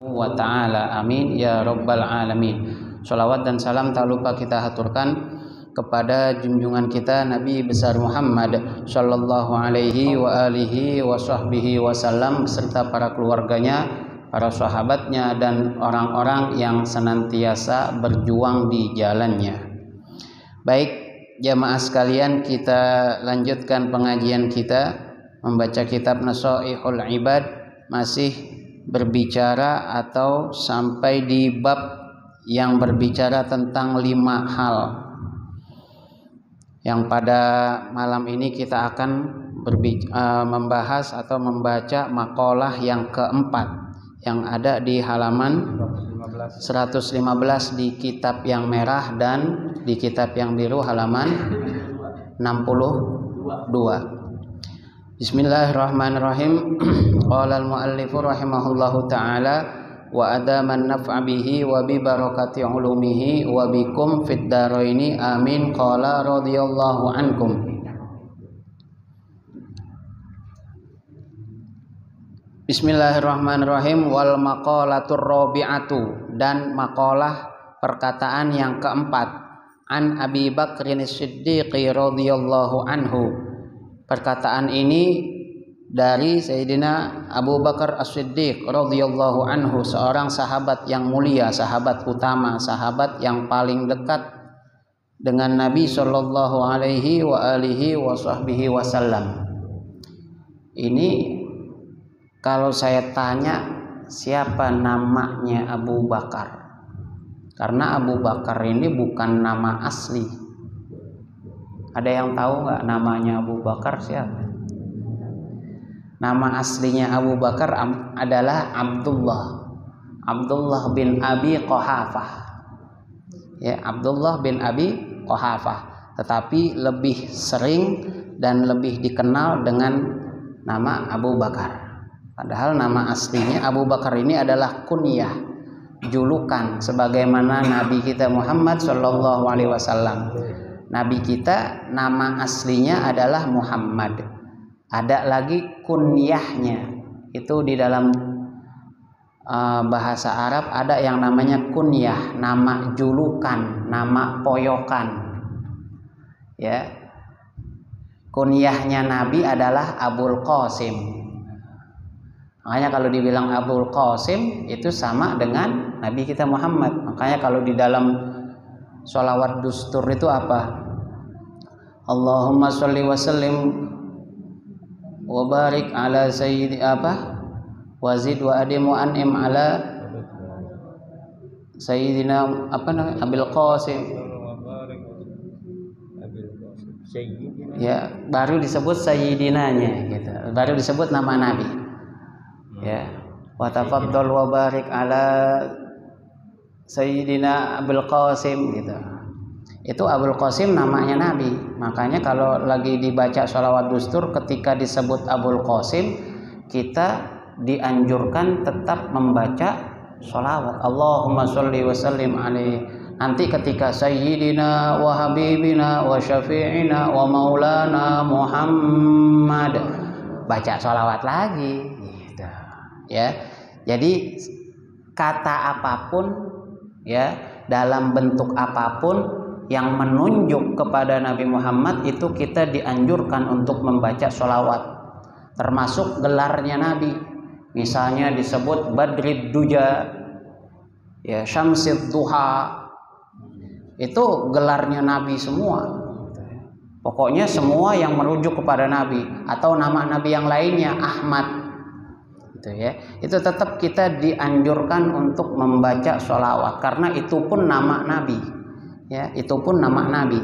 wa ta'ala, amin ya rabbal alamin. Sholawat dan salam tak lupa kita haturkan kepada junjungan kita Nabi besar Muhammad sallallahu alaihi wa alihi wa sahbihi wasallam beserta para keluarganya, para sahabatnya dan orang-orang yang senantiasa berjuang di jalannya. Baik jamaah sekalian, kita lanjutkan pengajian kita membaca kitab Nasaihul Ibad, masih berbicara atau sampai di bab yang berbicara tentang 5 hal yang pada malam ini kita akan membahas atau membaca makalah yang keempat yang ada di halaman 115 di kitab yang merah dan di kitab yang biru halaman 62. Bismillahirrahmanirrahim. Qala al-muallifu rahimahullahu ta'ala wa adaman naf'a bihi wa bi barakati ulumihi wa bikum fid daraini amin. Qala radhiyallahu ankum. Bismillahirrahmanirrahim. Wal maqalatur rabi'atu, dan makalah perkataan yang keempat, an Abi Bakrin As-Siddiq radhiyallahu anhu. Perkataan ini dari Sayyidina Abu Bakar As-Siddiq radhiyallahu anhu, seorang sahabat yang mulia, sahabat utama, sahabat yang paling dekat dengan Nabi sallallahu alaihi wa alihi wa sahbihi wasallam. Ini kalau saya tanya siapa namanya Abu Bakar, karena Abu Bakar ini bukan nama asli. Ada yang tahu nggak namanya Abu Bakar siapa? Nama aslinya Abu Bakar adalah Abdullah bin Abi Quhafah. Ya, Abdullah bin Abi Quhafah. Tetapi lebih sering dan lebih dikenal dengan nama Abu Bakar. Padahal nama aslinya Abu Bakar ini adalah kunyah, julukan, sebagaimana Nabi kita Muhammad sallallahu alaihi wasallam. Nabi kita nama aslinya adalah Muhammad. Ada lagi kunyahnya. Itu di dalam bahasa Arab ada yang namanya kunyah, nama julukan, nama poyokan. Ya. Kunyahnya Nabi adalah Abul Qasim. Makanya kalau dibilang Abul Qasim itu sama dengan Nabi kita Muhammad. Makanya kalau di dalam sholawat dustur itu apa? Allahumma sholli wa sallim wa barik ala sayyidi apa? Wazid wa adim wa an'im ala sayyidina apa namanya? Abil Qasim. Ya, baru disebut sayyidinanya gitu. Baru disebut nama Nabi. Ya. Wa tafaddal wa barik ala sayyidina Abil Qasim gitu. Itu Abul Qasim namanya Nabi. Makanya kalau lagi dibaca sholawat dustur ketika disebut Abul Qasim, kita dianjurkan tetap membaca sholawat Allahumma sholli wa sallim alaihi. Nanti ketika sayyidina wa habibina wa syafi'ina wa maulana Muhammad, baca sholawat lagi gitu. Ya. Jadi kata apapun ya, dalam bentuk apapun yang menunjuk kepada Nabi Muhammad itu kita dianjurkan untuk membaca sholawat, termasuk gelarnya Nabi. Misalnya disebut Badrid Duja, ya, Syamsid Duha, itu gelarnya Nabi semua. Pokoknya semua yang merujuk kepada Nabi, atau nama Nabi yang lainnya Ahmad, gitu ya. Itu tetap kita dianjurkan untuk membaca sholawat karena itu pun nama Nabi. Ya, itu pun nama Nabi.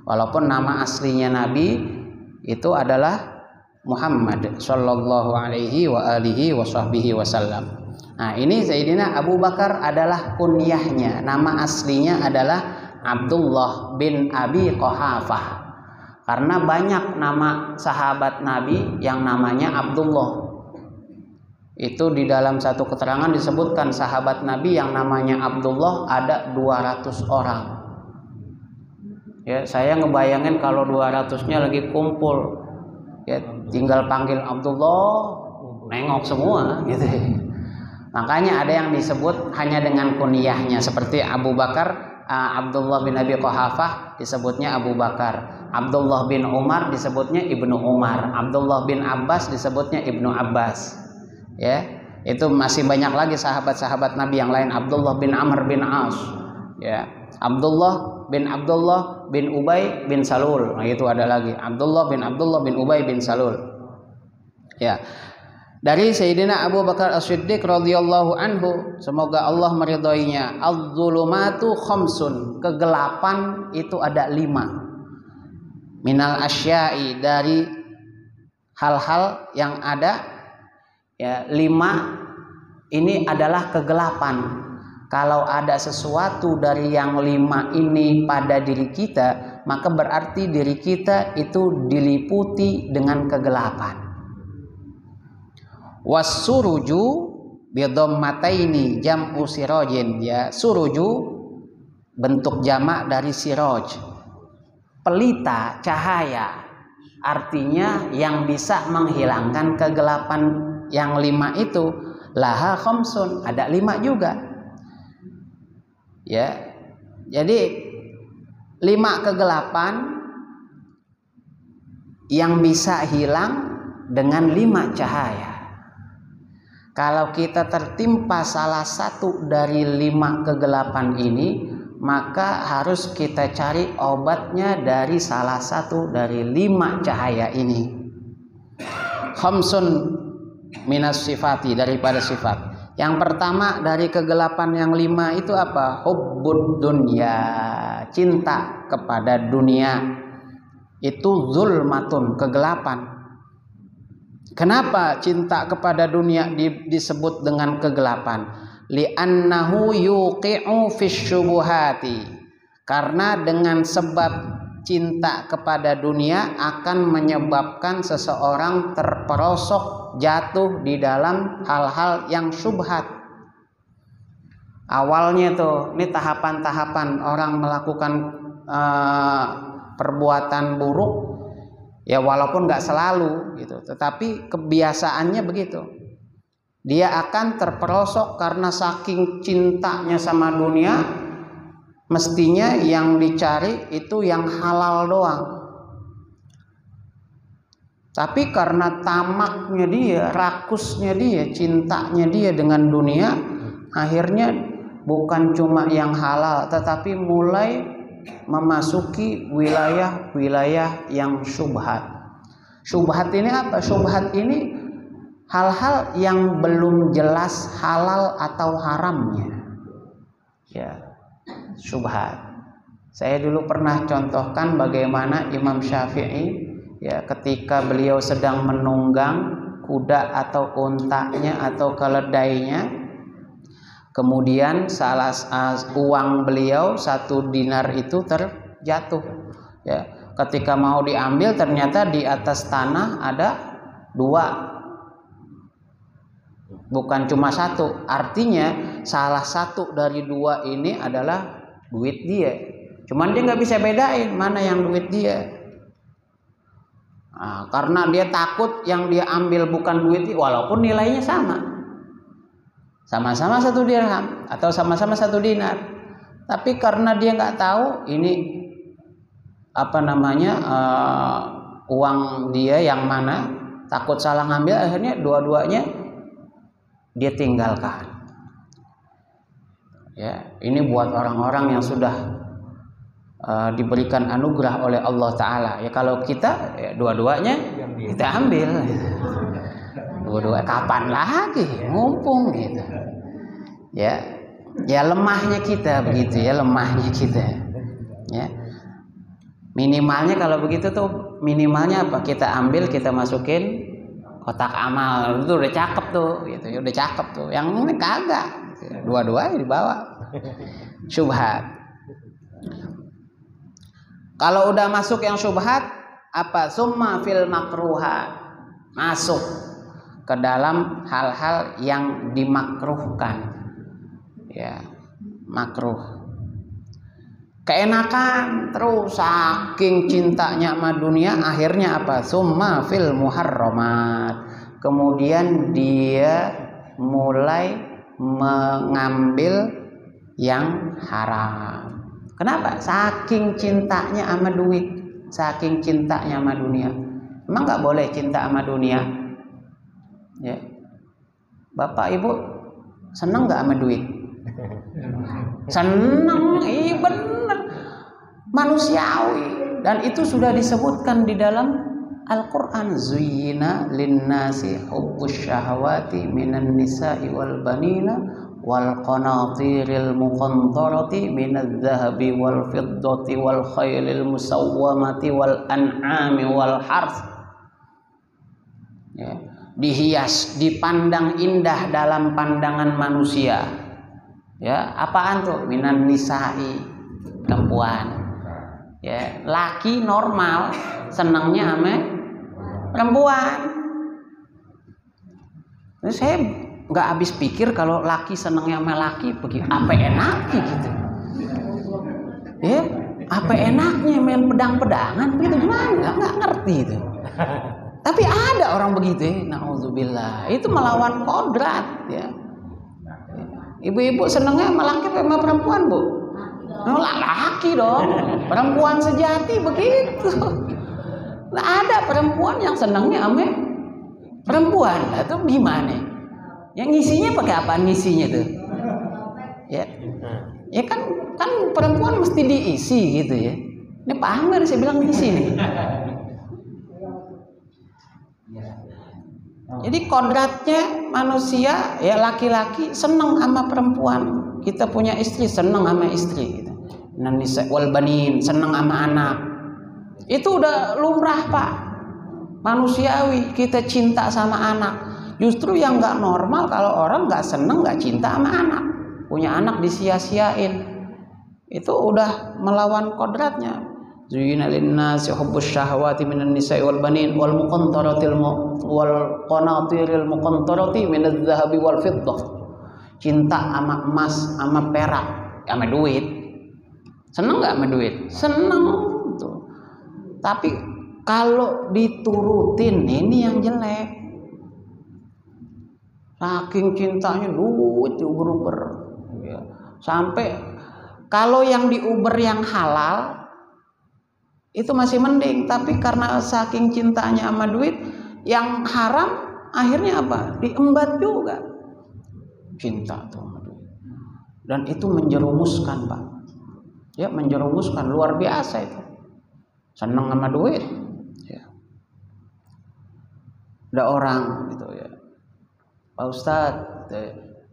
Walaupun nama aslinya Nabi itu adalah Muhammad sallallahu alaihi wa alihi wa sahbihi wasallam. Nah, ini Sayyidina Abu Bakar adalah kunyahnya. Nama aslinya adalah Abdullah bin Abi Quhafah. Karena banyak nama sahabat Nabi yang namanya Abdullah. Itu di dalam satu keterangan disebutkan sahabat Nabi yang namanya Abdullah ada 200 orang. Ya, saya ngebayangin kalau 200-nya lagi kumpul, ya tinggal panggil Abdullah, nengok semua gitu. Makanya ada yang disebut hanya dengan kunyahnya, seperti Abu Bakar, Abdullah bin Abi Quhafah disebutnya Abu Bakar, Abdullah bin Umar disebutnya Ibnu Umar, Abdullah bin Abbas disebutnya Ibnu Abbas. Ya, itu masih banyak lagi sahabat-sahabat Nabi yang lain, Abdullah bin Amr bin As, ya, Abdullah bin Ubay bin Salul. Nah, itu ada lagi Abdullah bin Ubay bin Salul. Ya. Dari Sayyidina Abu Bakar As-Siddiq radhiyallahu anhu, semoga Allah meridhoinya, az-zulumatu khamsun, kegelapan itu ada 5. Minal asya'i, dari hal-hal yang ada, ya, 5 ini adalah kegelapan. Kalau ada sesuatu dari yang 5 ini pada diri kita, maka berarti diri kita itu diliputi dengan kegelapan. Wasuruju bidhammataini jam'u sirajin, ya, suruju bentuk jamak dari siraj, pelita cahaya, artinya yang bisa menghilangkan kegelapan. Yang 5 itu laha khamsun, ada 5 juga, ya. Jadi 5 kegelapan yang bisa hilang dengan 5 cahaya. Kalau kita tertimpa salah satu dari 5 kegelapan ini, maka harus kita cari obatnya dari salah satu dari 5 cahaya ini. Khamsun minas sifati, daripada sifat. Yang pertama dari kegelapan yang 5 itu apa? Hubbud dunya, cinta kepada dunia. Itu zulmatun, kegelapan. Kenapa cinta kepada dunia disebut dengan kegelapan? Li'annahu yuqi'u fisyubuhati. Karena dengan sebab cinta kepada dunia akan menyebabkan seseorang terperosok, jatuh di dalam hal-hal yang syubhat. Awalnya tuh, ini tahapan-tahapan orang melakukan perbuatan buruk, ya, walaupun nggak selalu gitu, tetapi kebiasaannya begitu. Dia akan terperosok karena saking cintanya sama dunia, mestinya yang dicari itu yang halal doang. Tapi karena tamaknya dia, rakusnya dia, cintanya dia dengan dunia, akhirnya bukan cuma yang halal, tetapi mulai memasuki wilayah-wilayah yang syubhat. Syubhat ini apa? Syubhat ini hal-hal yang belum jelas halal atau haramnya, ya, syubhat. Saya dulu pernah contohkan bagaimana Imam Syafi'i, ya, ketika beliau sedang menunggang kuda atau untanya atau keledainya, kemudian uang beliau 1 dinar itu terjatuh, ya. Ketika mau diambil ternyata di atas tanah ada 2, bukan cuma 1. Artinya salah satu dari 2 ini adalah duit dia. Cuman dia nggak bisa bedain mana yang duit dia. Nah, karena dia takut yang dia ambil bukan duit dia, walaupun nilainya sama-sama 1 dirham atau sama-sama 1 dinar, tapi karena dia nggak tahu ini uang dia yang mana, takut salah ngambil, akhirnya dua-duanya dia tinggalkan. Ya, ini buat orang-orang yang sudah diberikan anugerah oleh Allah Ta'ala. Ya, kalau kita, ya, dua-duanya kita ambil. Dua-dua kapan lagi, mumpung gitu. Ya, ya lemahnya kita begitu, ya, lemahnya kita. Ya, minimalnya kalau begitu tuh, minimalnya apa? Kita ambil, kita masukin kotak amal, itu udah cakep tuh, gitu, udah cakep tuh. Yang ini kagak, gitu. Dua-duanya dibawa. Syubhat. Kalau udah masuk yang syubhat, apa? Summa fil makruhat, masuk ke dalam hal-hal yang dimakruhkan, ya, makruh. Keenakan terus, saking cintanya sama dunia, akhirnya apa? Summa fil muharramat, kemudian dia mulai mengambil yang haram. Kenapa? Saking cintanya sama duit, saking cintanya sama dunia. Emang nggak boleh cinta sama dunia? Ya. Bapak Ibu seneng nggak sama duit? Seneng, iya bener, manusiawi. Dan itu sudah disebutkan di dalam Al-Quran. Zuyyina linnasi hubbus syahawati minan nisa'i wal banina wal qanatiril muqantarati minadz zahabi wal fiddati wal khailil musawwamati wal an'ami wal harth. Ya, dihias, dipandang indah dalam pandangan manusia. Ya, apaan tuh? Minan nisa'i, perempuan. Ya, laki normal senangnya sama perempuan. Ini saya nggak habis pikir kalau laki senangnya sama laki begitu, apa enaknya gitu. Ya, apa enaknya main pedang-pedangan begitu, gimana? Nggak ngerti itu. Tapi ada orang begitu, naudzubillah. Itu melawan kodrat, ya. Ibu-ibu senangnya sama laki apa sama perempuan, Bu? Oh, laki dong. Perempuan sejati begitu. Nah, ada perempuan yang senangnya sama perempuan. Itu gimana? Yang ngisinya pakai apa ngisinya tuh? Ya. Ya kan perempuan mesti diisi gitu ya. Ini Pak Amir saya bilang ngisi nih. Jadi kodratnya manusia ya, laki-laki senang sama perempuan. Kita punya istri senang sama istri gitu. Nisa wal banin senang sama anak. Itu udah lumrah, Pak. Manusiawi kita cinta sama anak. Justru yang nggak normal kalau orang nggak senang, nggak cinta sama anak. Punya anak disia-siain. Itu udah melawan kodratnya. Zuyyina linnasi hubbus syahawati minan nisa'i wal banin wal muqantaratil wal qanatiril muqantarati minadz zahabi wal fiddah. Cinta sama emas, sama perak, sama duit. Seneng nggak sama duit? Seneng tuh. Tapi kalau diturutin ini yang jelek. Saking cintanya duit diuber-uber. Ya. Sampai kalau yang diuber yang halal itu masih mending, tapi karena saking cintanya sama duit, yang haram akhirnya apa? Diembat juga. Cinta tuh sama duit. Dan itu menjerumuskan, Pak. Ya, menjerumuskan luar biasa itu. Senang sama duit. Ya. Ada orang gitu ya. Pak Ustadz,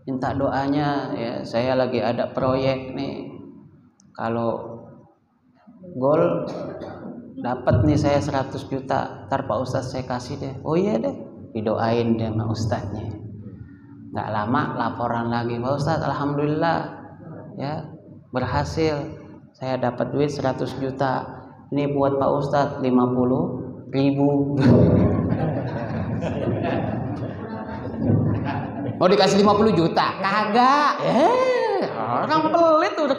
minta doanya ya, saya lagi ada proyek nih. Kalau gol dapat nih saya 100 juta, ntar Pak Ustadz saya kasih deh. Oh iya deh, didoain deh sama Ustadznya. Nggak lama laporan lagi, Pak Ustadz alhamdulillah ya berhasil, saya dapat duit 100 juta. Ini buat Pak Ustadz 50.000. Mau dikasih 50 juta? Kagak. Orang pelit udah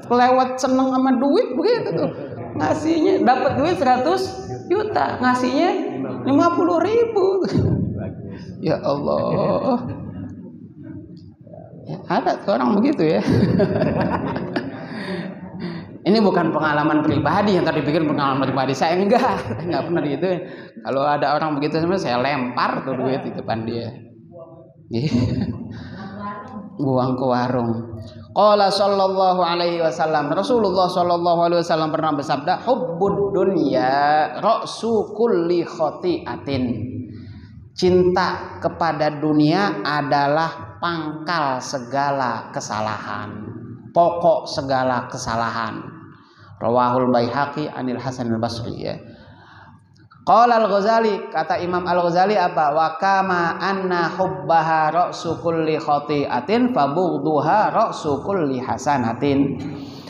kelewat seneng sama duit begitu tuh. Ngasihnya dapat duit 100 juta, ngasihnya 50.000. Ya Allah. Ya, ada orang begitu ya. Ini bukan pengalaman pribadi yang tadi pikir pengalaman pribadi saya, enggak pernah gitu. Kalau ada orang begitu sebenarnya saya lempar tuh duit di depan dia. Buang ke warung. Qala sallallahu alaihi wasallam, Rasulullah sallallahu alaihi wasallam pernah bersabda, hubbud dunya ra'su kulli khati'atin. Cinta kepada dunia adalah pangkal segala kesalahan, pokok segala kesalahan. Rawahul Baihaqi anil Hasan al-Basri ya. Qala al-Ghazali, kata Imam al-Ghazali apa? Wa kama anna hubbaha ra'su kulli khati'atin fabughduha ra'su kulli hasanatin.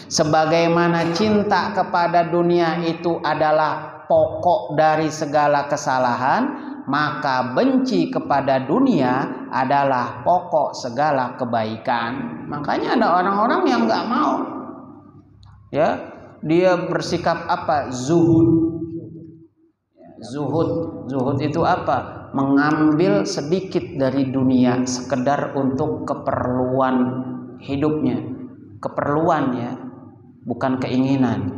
Sebagaimana cinta kepada dunia itu adalah pokok dari segala kesalahan, maka benci kepada dunia adalah pokok segala kebaikan. Makanya ada orang-orang yang nggak mau, ya, dia bersikap apa? Zuhud. Zuhud itu apa? mengambil sedikit dari dunia sekedar untuk keperluan hidupnya, keperluan ya, bukan keinginan.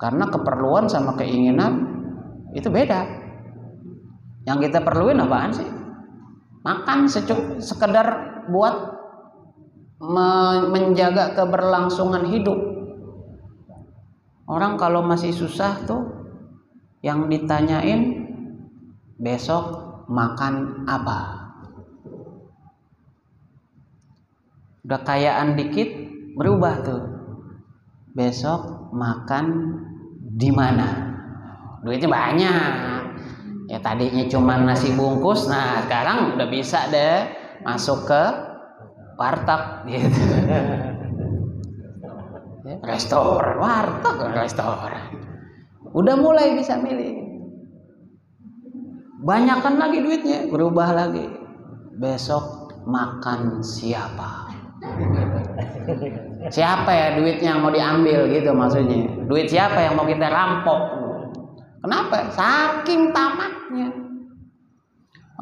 Karena keperluan sama keinginan itu beda. Yang kita perluin apaan sih? Makan sekedar buat menjaga keberlangsungan hidup. Orang kalau masih susah tuh yang ditanyain besok makan apa. Udah kayaan dikit berubah tuh. Besok makan di mana? Duitnya banyak. Ya tadinya cuma nasi bungkus, nah sekarang udah bisa deh masuk ke warteg gitu. Restoran, warteg, restoran. Udah mulai bisa milih. Banyakan lagi duitnya, berubah lagi. Besok makan siapa? Siapa ya duitnya yang mau diambil gitu maksudnya. Duit siapa yang mau kita rampok? Kenapa? Saking tamaknya.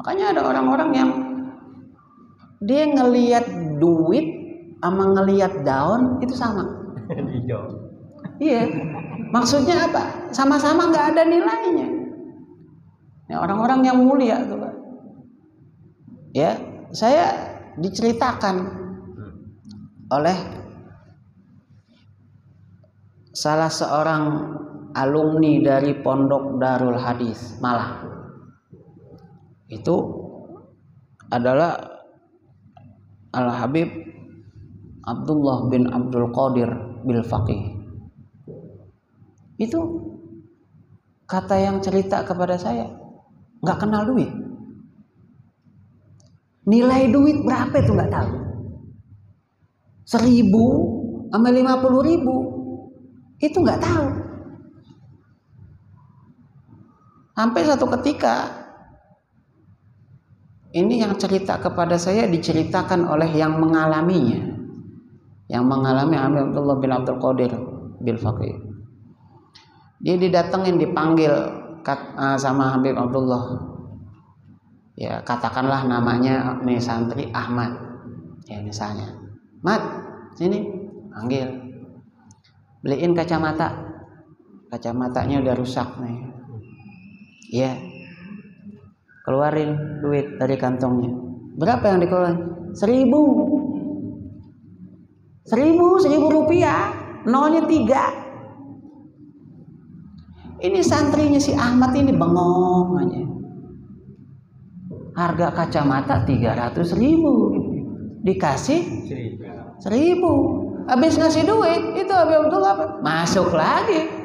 Makanya ada orang-orang yang dia ngelihat duit sama ngelihat daun itu sama. Iya. Maksudnya apa? Sama-sama nggak ada nilainya. Ya, orang-orang yang mulia tuh Pak. Ya, saya diceritakan oleh salah seorang alumni dari Pondok Darul Hadis Malang. Itu adalah Al-Habib Abdullah bin Abdul Qadir bil Faqih. Itu kata yang cerita kepada saya, nggak kenal duit. Nilai duit berapa itu nggak tahu. 1.000 sama 50.000 itu nggak tahu. Sampai satu ketika ini yang cerita kepada saya diceritakan oleh yang mengalaminya, yang mengalami Abdullah bin Abdul Qadir bil Faqih. Dia didatengin, dipanggil sama Habib Abdullah. Ya katakanlah namanya nih santri Ahmad. Ya misalnya, Mat, sini, panggil. Beliin kacamata. Kacamatanya udah rusak nih. Ya, keluarin duit dari kantongnya. Berapa yang dikeluarin? 1.000 rupiah, nolnya 3. Ini santrinya si Ahmad ini bengong aja. Harga kacamata 300.000, dikasih 1.000. Habis ngasih duit, itu Habib Abdullah masuk lagi.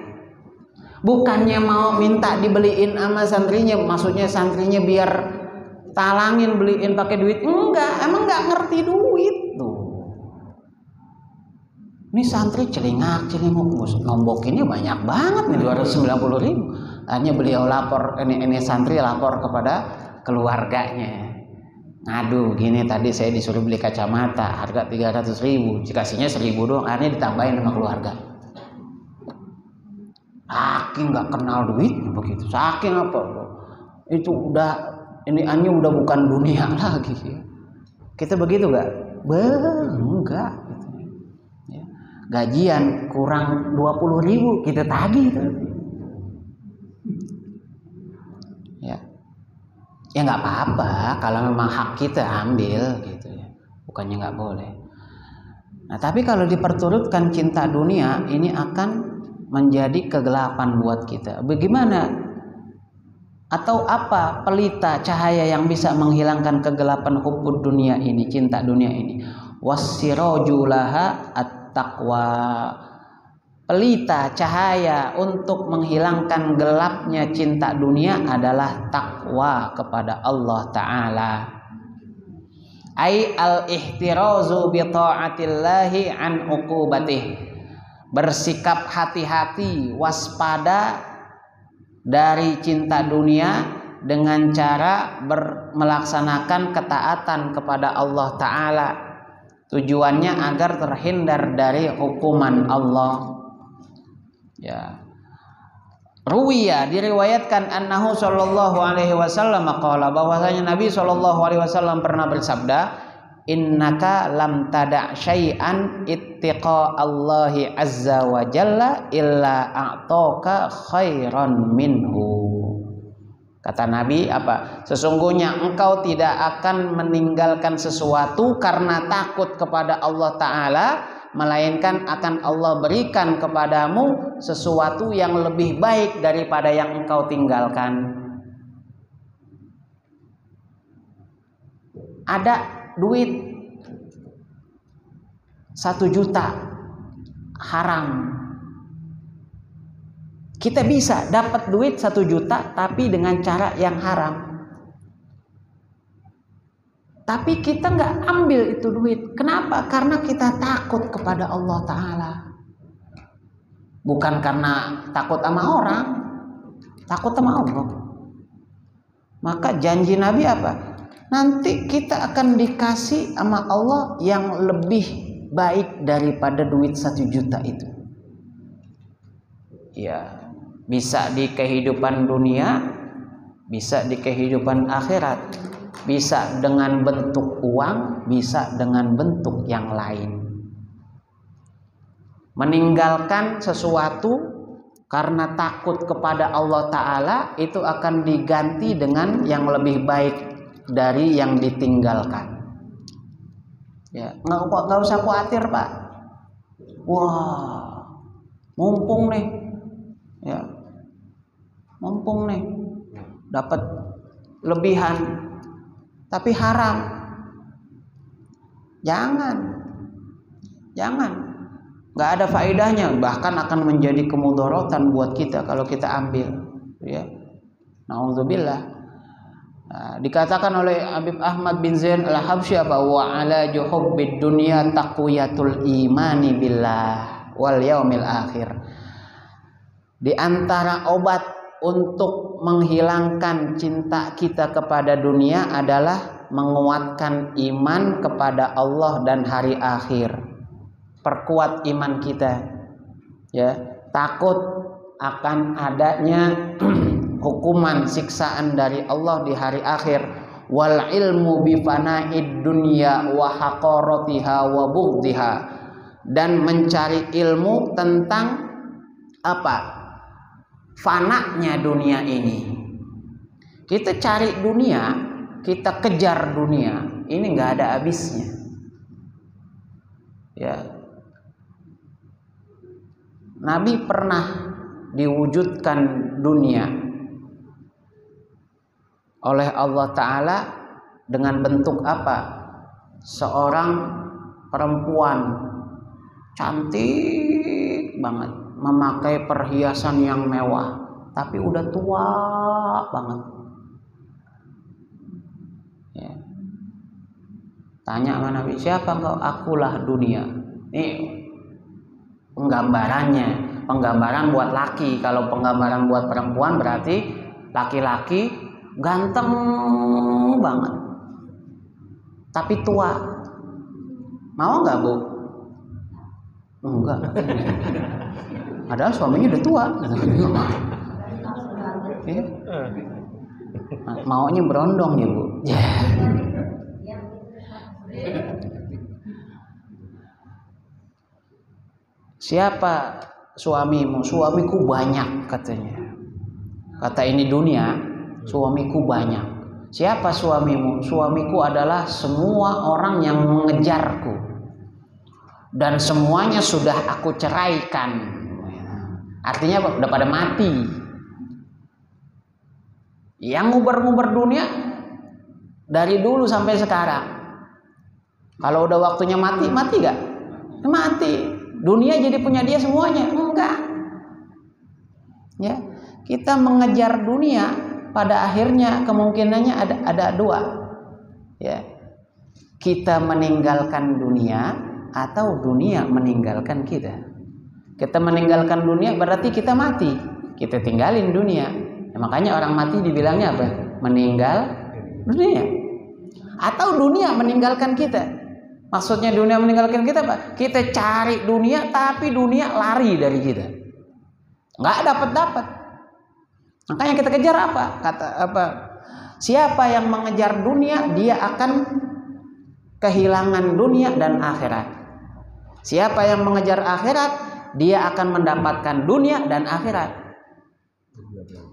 Bukannya mau minta dibeliin sama santrinya, maksudnya santrinya biar talangin beliin pakai duit, enggak, emang enggak ngerti duit tuh. Ini santri celingak-celinguk, nombokinnya banyak banget nih 290.000. Akhirnya beliau lapor, ini santri lapor kepada keluarganya. Ngadu gini, tadi saya disuruh beli kacamata harga 300.000, dikasihnya 1.000 doang, akhirnya ditambahin sama keluarga. Saking nggak kenal duit begitu, saking apa itu udah ini aneh udah bukan dunia lagi. Kita begitu nggak? Enggak. Ya. Gajian kurang 20.000 kita tagih tuh. Ya nggak apa-apa kalau memang hak kita ambil gitu ya, bukannya nggak boleh. Nah tapi kalau diperturutkan cinta dunia ini akan menjadi kegelapan buat kita. Bagaimana atau apa pelita cahaya yang bisa menghilangkan kegelapan hubbud dunia ini, cinta dunia ini? Wassirajulaha at-taqwa. Pelita cahaya untuk menghilangkan gelapnya cinta dunia adalah takwa kepada Allah Ta'ala. Ai al-ihtirazu bi ta'atillahi an uqubatih. Bersikap hati-hati, waspada dari cinta dunia dengan cara melaksanakan ketaatan kepada Allah Ta'ala. Tujuannya agar terhindar dari hukuman Allah. Ya. Ruwiya, diriwayatkan annahu sallallahu alaihi wasallam qala, bahwasanya Nabi sallallahu alaihi wasallam pernah bersabda, innaka lam tada' syai'an ittiqa Allahi azza wa jalla illa a'taka khairan minhu. Kata Nabi apa? Sesungguhnya engkau tidak akan meninggalkan sesuatu karena takut kepada Allah Ta'ala, melainkan akan Allah berikan kepadamu sesuatu yang lebih baik daripada yang engkau tinggalkan. Ada duit 1 juta haram. Kita bisa dapat duit 1 juta tapi dengan cara yang haram. Tapi kita nggak ambil itu duit. Kenapa? Karena kita takut kepada Allah Ta'ala. Bukan karena takut sama orang, takut sama Allah. Maka janji Nabi apa? Nanti kita akan dikasih sama Allah yang lebih baik daripada duit 1 juta itu. Ya, bisa di kehidupan dunia, bisa di kehidupan akhirat. Bisa dengan bentuk uang, bisa dengan bentuk yang lain. Meninggalkan sesuatu karena takut kepada Allah Ta'ala itu akan diganti dengan yang lebih baik dari yang ditinggalkan. Ya, nggak usah khawatir, Pak. Wah, mumpung nih, ya, mumpung nih, dapat lebihan. Tapi haram. Jangan. Nggak ada faedahnya, bahkan akan menjadi kemudaratan buat kita kalau kita ambil. Ya. Nauzubillah. Nah, dikatakan oleh Habib Ahmad bin Zain al-Habsyi apa? Wa ala juhubbid dunya taqwiyatul imani billah wal yaumil akhir. Di antara obat untuk menghilangkan cinta kita kepada dunia adalah menguatkan iman kepada Allah dan hari akhir. Perkuat iman kita, ya, takut akan adanya hukuman siksaan dari Allah di hari akhir. Wal ilmu bi fana'id dunya wa haqaratiha wa bughdiha, dan mencari ilmu tentang apa? Fananya dunia ini. Kita cari dunia, kita kejar dunia, ini nggak ada habisnya. Ya, Nabi pernah diwujudkan dunia oleh Allah Ta'ala dengan bentuk apa? Seorang perempuan cantik banget, memakai perhiasan yang mewah, tapi udah tua banget. Ya. Tanya sama Nabi, siapa engkau? Akulah dunia. Ini penggambaran buat laki. Kalau penggambaran buat perempuan berarti laki-laki ganteng banget, tapi tua. Mau nggak, Bu? Enggak. Padahal suaminya udah tua. Ya. Maunya berondong ya, Bu. Siapa suamimu? Suamiku banyak, katanya. Kata ini dunia, suamiku banyak. Siapa suamimu? Suamiku adalah semua orang yang mengejarku, dan semuanya sudah aku ceraikan. Artinya udah pada mati. Yang nguber-nguber dunia dari dulu sampai sekarang. Kalau udah waktunya mati, mati gak? Mati. Dunia jadi punya dia semuanya? Enggak. Ya, kita mengejar dunia, pada akhirnya kemungkinannya ada dua. Ya, kita meninggalkan dunia atau dunia meninggalkan kita. Kita meninggalkan dunia berarti kita mati. Kita tinggalin dunia. Ya, makanya orang mati dibilangnya apa? Meninggal dunia. Atau dunia meninggalkan kita. Maksudnya dunia meninggalkan kita apa? Kita cari dunia tapi dunia lari dari kita. Nggak dapat. Makanya kita kejar apa? Kata apa? Siapa yang mengejar dunia, dia akan kehilangan dunia dan akhirat. Siapa yang mengejar akhirat, dia akan mendapatkan dunia dan akhirat.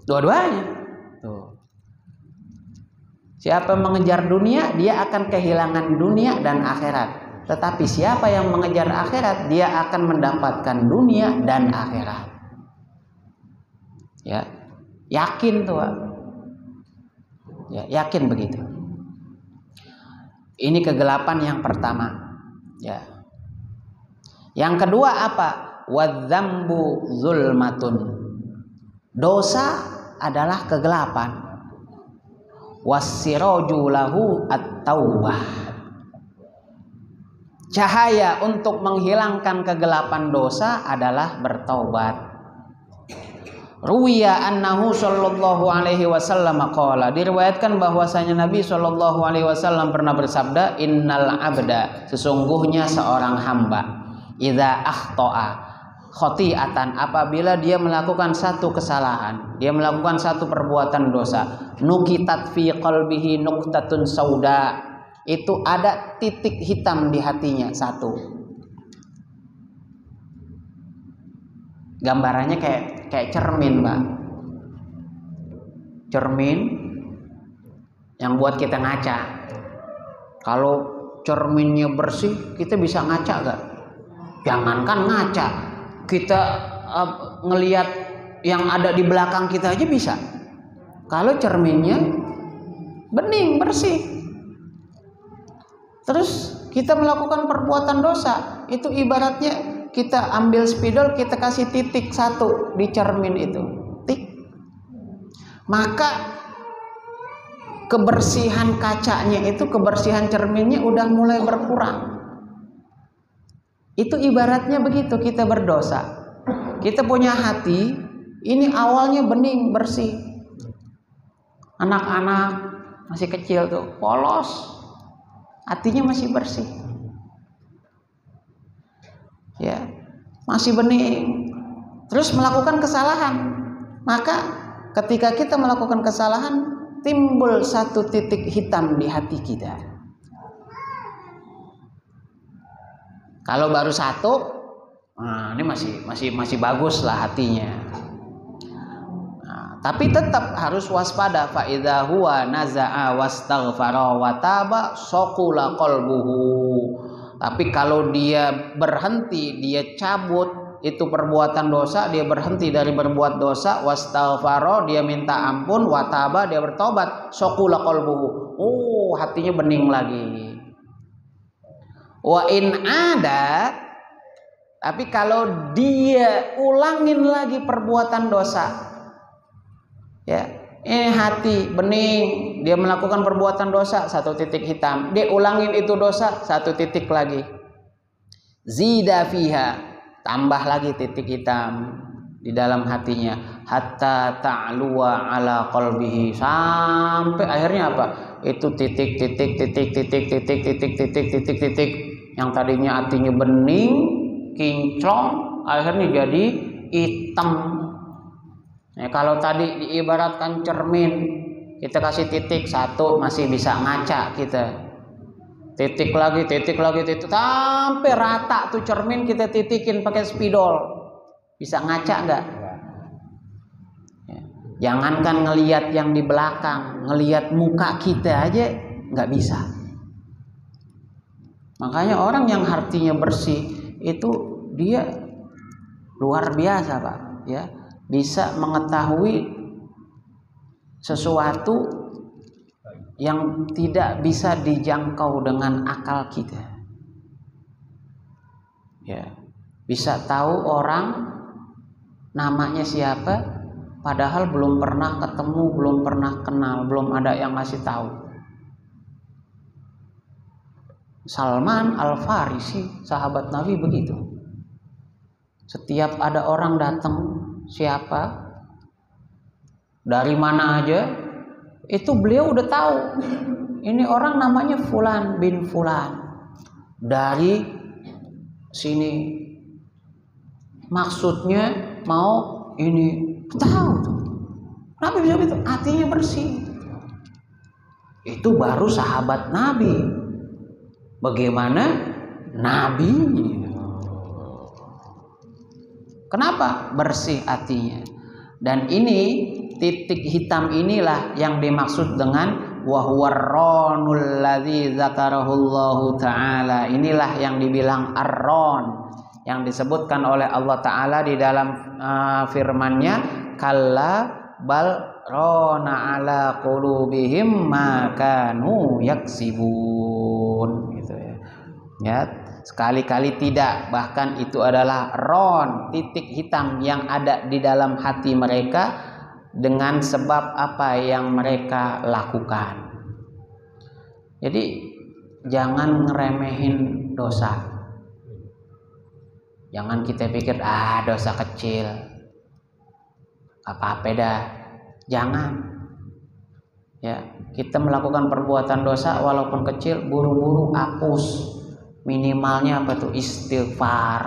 Dua-duanya. Tuh. Siapa yang mengejar dunia, dia akan kehilangan dunia dan akhirat. Tetapi siapa yang mengejar akhirat, dia akan mendapatkan dunia dan akhirat. Ya, yakin tuh, Pak. Ya, yakin begitu. Ini kegelapan yang pertama. Ya. Yang kedua apa? Wadzambu zulmatun. Dosa adalah kegelapan. Wassiraju lahu at-taubah. Cahaya untuk menghilangkan kegelapan dosa adalah bertaubat. Ruwiya annahu sallallahu alaihi wasallam qala, diriwayatkan bahwasanya Nabi sallallahu alaihi wasallam pernah bersabda, innal abda, sesungguhnya seorang hamba, idza akhta'a khati'atan, apabila dia melakukan satu kesalahan, dia melakukan satu perbuatan dosa, nukitat fi qalbihi nuqtatun sauda, itu ada titik hitam di hatinya satu. Gambarannya kayak cermin, Pak. Cermin yang buat kita ngaca. Kalau cerminnya bersih, kita bisa ngaca gak? Jangankan ngaca, kita ngelihat yang ada di belakang kita aja bisa. Kalau cerminnya bening, bersih. Terus kita melakukan perbuatan dosa, itu ibaratnya kita ambil spidol, kita kasih titik satu di cermin itu, tik. Maka kebersihan kacanya itu, kebersihan cerminnya udah mulai berkurang. Itu ibaratnya begitu kita berdosa. Kita punya hati, ini awalnya bening, bersih. Anak-anak masih kecil tuh, polos. Hatinya masih bersih. Ya, masih bening. Terus melakukan kesalahan. Maka ketika kita melakukan kesalahan, timbul satu titik hitam di hati kita. Kalau baru satu, nah ini masih bagus lah hatinya. Nah, tapi tetap harus waspada. Fa idza huwa naza'a wastaghfara wa taba saqula qalbuhu. Tapi kalau dia berhenti, dia cabut itu perbuatan dosa, dia berhenti dari berbuat dosa, wastaghfara, dia minta ampun, wataba, dia bertobat, saqula qalbuhu. Oh, hatinya bening lagi. Wa in ada, tapi kalau dia ulangin lagi perbuatan dosa, ya, ini hati bening, dia melakukan perbuatan dosa, satu titik hitam, dia ulangin itu dosa, satu titik lagi, zida fiha, tambah lagi titik hitam di dalam hatinya, hatta ta'luwa ala qalbihi, sampai akhirnya apa? Itu titik yang tadinya hatinya bening, kinclong, akhirnya jadi hitam. Nah, kalau tadi diibaratkan cermin, kita kasih titik satu masih bisa ngaca kita. Titik lagi, sampai rata tuh cermin kita titikin pakai spidol. Bisa ngaca nggak? Ya. Jangankan ngelihat yang di belakang, ngelihat muka kita aja nggak bisa. Makanya orang yang hatinya bersih itu dia luar biasa, Pak. Ya. Bisa mengetahui sesuatu yang tidak bisa dijangkau dengan akal kita. Ya, bisa tahu orang namanya siapa, padahal belum pernah ketemu, belum pernah kenal, belum ada yang ngasih tahu. Salman Al-Farisi, sahabat Nabi begitu. Setiap ada orang datang, siapa, dari mana aja, itu beliau udah tahu. Ini orang namanya Fulan bin Fulan, dari sini, maksudnya mau ini, tahu tuh. Nabi bisa begitu, hatinya bersih. Itu baru sahabat Nabi. Bagaimana Nabi? Kenapa? Bersih hatinya. Dan ini titik hitam inilah yang dimaksud dengan wahwarronul ladzi zakarahullahu ta'ala. Inilah yang dibilang ar-ron, yang disebutkan oleh Allah Ta'ala di dalam firman-Nya, kalla bal rona ala qulubihim ma kanu yaksibun, gitu ya. Ya, sekali-kali tidak, bahkan itu adalah ron, titik hitam yang ada di dalam hati mereka dengan sebab apa yang mereka lakukan. Jadi jangan ngeremehin dosa. Jangan kita pikir dosa kecil, apa-apa dah. Jangan. Ya, kita melakukan perbuatan dosa walaupun kecil, buru-buru hapus. Minimalnya apa tuh? Istighfar.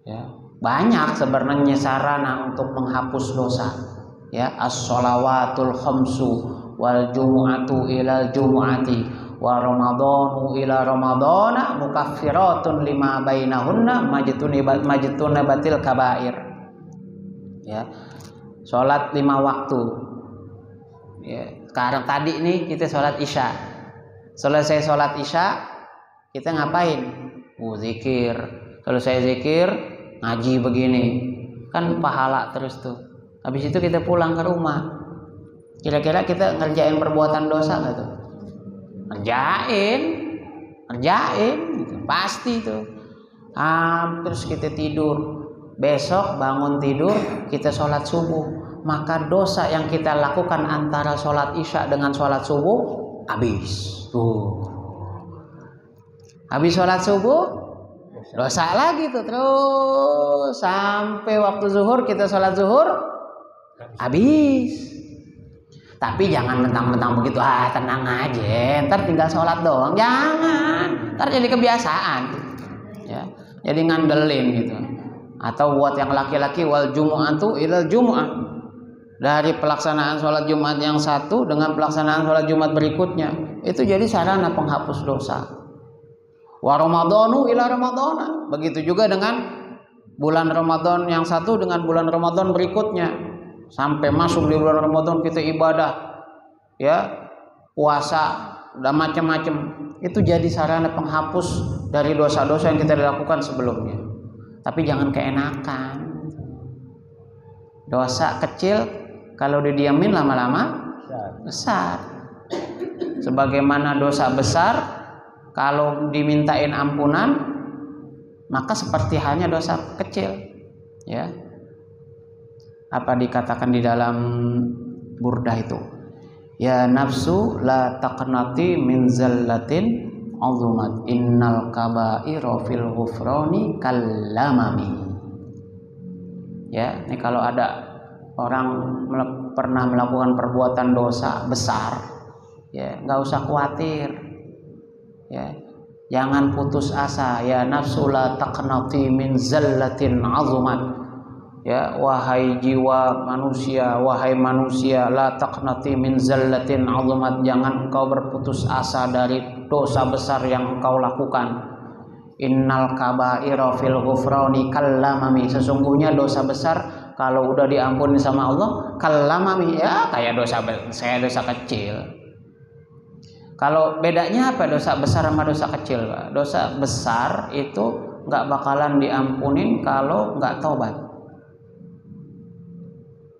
Ya, banyak sebenarnya sarana untuk menghapus dosa. Ya, as-shalawatul khamsu wal jumu'atu ilal jumu'ati wa ramadhanu ila ramadhana mukaffiratun lima bainahunna majtunibatil kabair. Ya, sholat 5 waktu. Ya, sekarang tadi nih kita sholat isya. Selesai sholat isya kita ngapain? Zikir. Kalau saya zikir, ngaji begini, kan pahala terus tuh. Habis itu kita pulang ke rumah. Kira-kira kita ngerjain perbuatan dosa nggak tuh? Ngerjain, gitu. Pasti tuh. Terus kita tidur. Besok bangun tidur, kita sholat subuh. Maka dosa yang kita lakukan antara sholat isya dengan sholat subuh habis. Tuh. Habis sholat subuh, dosa lagi tuh terus sampai waktu zuhur kita sholat zuhur habis. Tapi jangan mentang-mentang begitu, tenang aja, ntar tinggal sholat doang. Jangan, ntar jadi kebiasaan, ya, jadi ngandelin gitu. Atau buat yang laki-laki, wal jumu'atu ilal jumu'ah, dari pelaksanaan sholat Jumat yang satu dengan pelaksanaan sholat Jumat berikutnya, itu jadi sarana penghapus dosa. Wa ramadhanu ila ramadhana, begitu juga dengan bulan Ramadan yang satu dengan bulan Ramadan berikutnya. Sampai masuk di bulan Ramadan kita ibadah, ya, puasa, dan macam-macam. Itu jadi sarana penghapus dari dosa-dosa yang kita lakukan sebelumnya. Tapi jangan keenakan. Dosa kecil kalau didiamin lama-lama besar. Sebagaimana dosa besar kalau dimintain ampunan maka seperti halnya dosa kecil, ya. Apa dikatakan di dalam burdah itu, ya nafsu la taqnati min zallatin azumat innal kaba'ira fil ghufrani kallamami. Ya, ini kalau ada orang pernah melakukan perbuatan dosa besar, ya nggak usah khawatir, ya, jangan putus asa. Ya nafsu la taqnati min zallatin azumat. Ya, wahai jiwa manusia, wahai manusia, la taqnati min zallatin azumat, jangan engkau berputus asa dari dosa besar yang engkau lakukan. Innal kaba'ira fil ghufrani kallamami, sesungguhnya dosa besar kalau udah diampuni sama Allah kallamami, ya kayak dosa kecil. Kalau bedanya apa dosa besar sama dosa kecil, Pak? Dosa besar itu nggak bakalan diampunin kalau nggak tobat.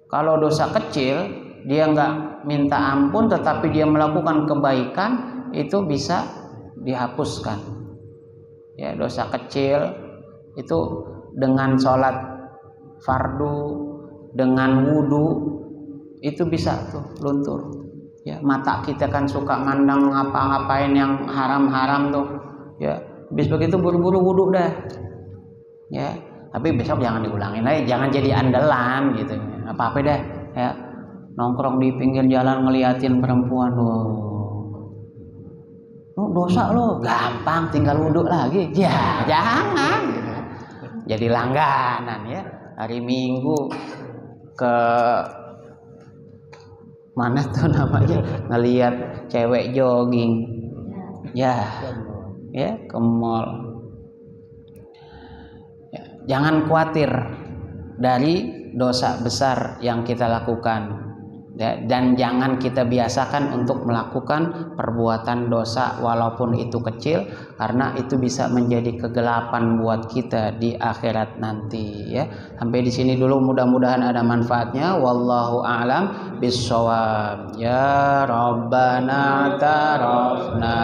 Kalau dosa kecil dia nggak minta ampun tetapi dia melakukan kebaikan, itu bisa dihapuskan. Ya, dosa kecil itu dengan sholat fardu, dengan wudhu itu bisa tuh luntur. Ya, mata kita kan suka mandang ngapa-ngapain yang haram-haram tuh. Ya, bis begitu buru-buru wudhu dah. Ya, tapi besok jangan diulangin lagi, jangan jadi andalan gitu. Apa-apa dah, ya, nongkrong di pinggir jalan ngeliatin perempuan, dosa lo, gampang tinggal wudhu lagi. Ya jangan gitu. Jadi langganan, ya, hari Minggu ke mana tuh namanya ngelihat cewek jogging ya ke mall. Ya, jangan khawatir dari dosa besar yang kita lakukan ya, dan jangan kita biasakan untuk melakukan perbuatan dosa walaupun itu kecil, karena itu bisa menjadi kegelapan buat kita di akhirat nanti ya. Sampai di sini dulu, mudah-mudahan ada manfaatnya. Wallahu a'lam bissawab. Ya Rabbana tarafna